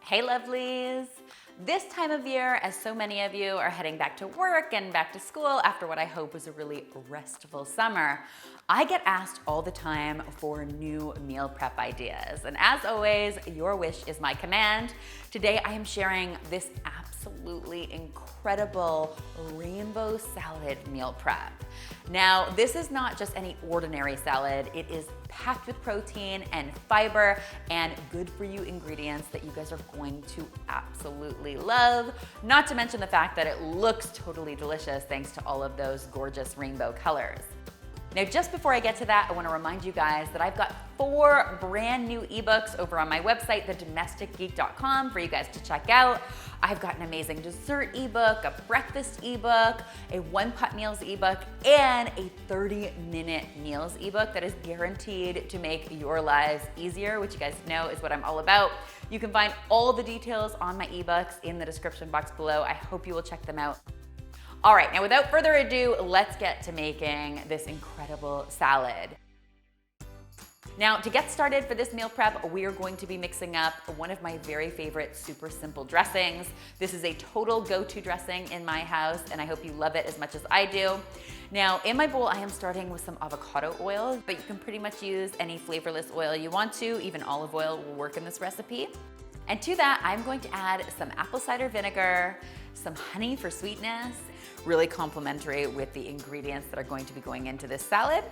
Hey lovelies! This time of year, as so many of you are heading back to work and back to school after what I hope was a really restful summer, I get asked all the time for new meal prep ideas. And as always, your wish is my command. Today I am sharing this absolutely incredible rainbow salad meal prep. Now, this is not just any ordinary salad. It is packed with protein and fiber and good for you ingredients that you guys are going to absolutely love. Not to mention the fact that it looks totally delicious thanks to all of those gorgeous rainbow colors. Now, just before I get to that, I want to remind you guys that I've got 4 brand new ebooks over on my website, thedomesticgeek.com, for you guys to check out. I've got an amazing dessert ebook, a breakfast ebook, a one-pot meals ebook, and a 30-minute meals ebook that is guaranteed to make your lives easier, which you guys know is what I'm all about. You can find all the details on my ebooks in the description box below. I hope you will check them out. All right, now without further ado, let's get to making this incredible salad. Now, to get started for this meal prep, we are going to be mixing up one of my very favorite super simple dressings. This is a total go-to dressing in my house, and I hope you love it as much as I do. Now, in my bowl, I am starting with some avocado oil, but you can pretty much use any flavorless oil you want to. Even olive oil will work in this recipe. And to that, I'm going to add some apple cider vinegar, some honey for sweetness, really complementary with the ingredients that are going to be going into this salad.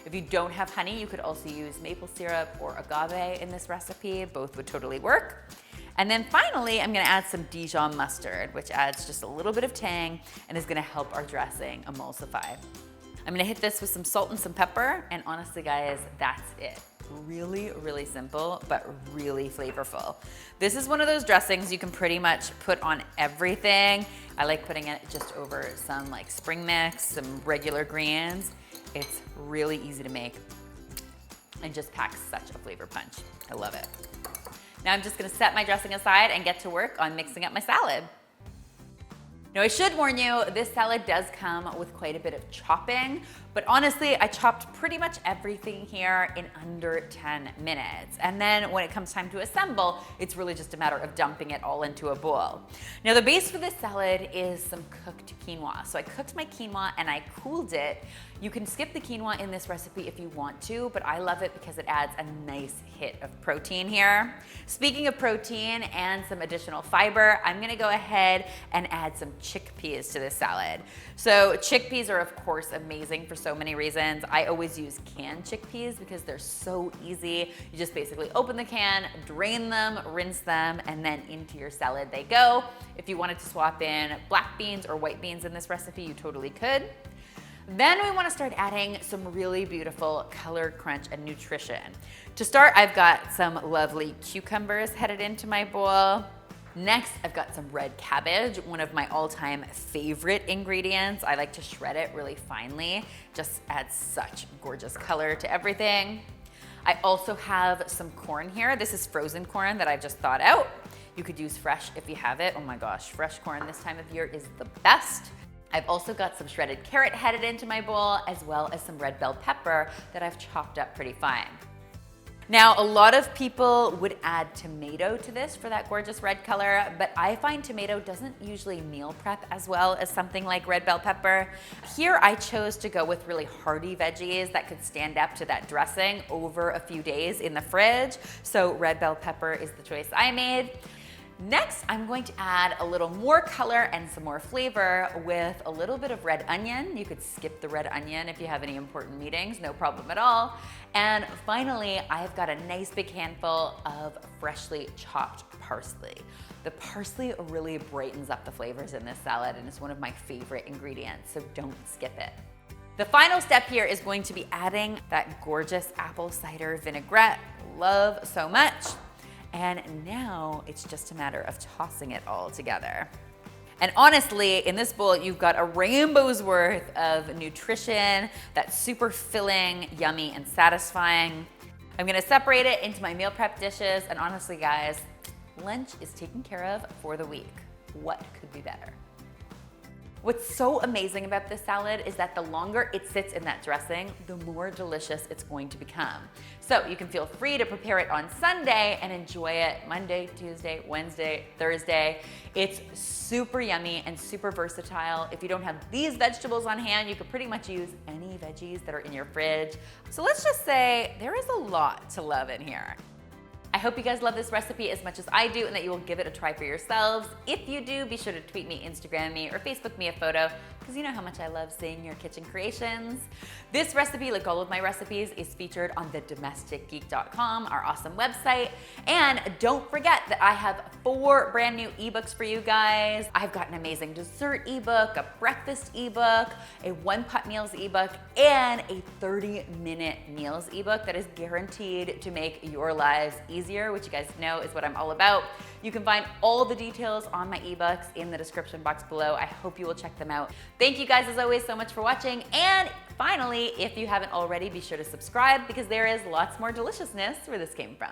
If you don't have honey, you could also use maple syrup or agave in this recipe. Both would totally work. And then finally, I'm gonna add some Dijon mustard, which adds just a little bit of tang and is gonna help our dressing emulsify. I'm gonna hit this with some salt and some pepper, and honestly guys, that's it. Really, really simple, but really flavorful. This is one of those dressings you can pretty much put on everything. I like putting it just over some like spring mix, some regular greens. It's really easy to make and just packs such a flavor punch. I love it. Now I'm just gonna set my dressing aside and get to work on mixing up my salad. Now, I should warn you, this salad does come with quite a bit of chopping, but honestly, I chopped pretty much everything here in under 10 minutes. And then when it comes time to assemble, it's really just a matter of dumping it all into a bowl. Now, the base for this salad is some cooked quinoa. So I cooked my quinoa and I cooled it. You can skip the quinoa in this recipe if you want to, but I love it because it adds a nice hit of protein here. Speaking of protein and some additional fiber, I'm gonna go ahead and add some chickpeas to this salad. So chickpeas are of course amazing for so many reasons. I always use canned chickpeas because they're so easy. You just basically open the can, drain them, rinse them, and then into your salad they go. If you wanted to swap in black beans or white beans in this recipe, you totally could. Then we want to start adding some really beautiful color, crunch, and nutrition. To start, I've got some lovely cucumbers headed into my bowl. Next, I've got some red cabbage, one of my all-time favorite ingredients. I like to shred it really finely, just adds such gorgeous color to everything. I also have some corn here. This is frozen corn that I've just thawed out. You could use fresh if you have it. Oh my gosh, fresh corn this time of year is the best. I've also got some shredded carrot headed into my bowl, as well as some red bell pepper that I've chopped up pretty fine. Now, a lot of people would add tomato to this for that gorgeous red color, but I find tomato doesn't usually meal prep as well as something like red bell pepper. Here, I chose to go with really hearty veggies that could stand up to that dressing over a few days in the fridge, so red bell pepper is the choice I made. Next, I'm going to add a little more color and some more flavor with a little bit of red onion. You could skip the red onion if you have any important meetings, no problem at all. And finally, I've got a nice big handful of freshly chopped parsley. The parsley really brightens up the flavors in this salad and is one of my favorite ingredients, so don't skip it. The final step here is going to be adding that gorgeous apple cider vinaigrette. Love so much. And now it's just a matter of tossing it all together. And honestly, in this bowl, you've got a rainbow's worth of nutrition that's super filling, yummy, and satisfying. I'm gonna separate it into my meal prep dishes, and honestly, guys, lunch is taken care of for the week. What could be better? What's so amazing about this salad is that the longer it sits in that dressing, the more delicious it's going to become. So you can feel free to prepare it on Sunday and enjoy it Monday, Tuesday, Wednesday, Thursday. It's super yummy and super versatile. If you don't have these vegetables on hand, you could pretty much use any veggies that are in your fridge. So let's just say there is a lot to love in here. I hope you guys love this recipe as much as I do and that you will give it a try for yourselves. If you do, be sure to tweet me, Instagram me, or Facebook me a photo, because you know how much I love seeing your kitchen creations. This recipe, like all of my recipes, is featured on the domesticgeek.com, our awesome website. And don't forget that I have 4 brand new ebooks for you guys. I've got an amazing dessert ebook, a breakfast ebook, a one-pot meals ebook, and a 30-minute meals ebook that is guaranteed to make your lives easier, which you guys know is what I'm all about. You can find all the details on my ebooks in the description box below. I hope you will check them out. Thank you guys as always so much for watching. And finally, if you haven't already, be sure to subscribe because there is lots more deliciousness where this came from.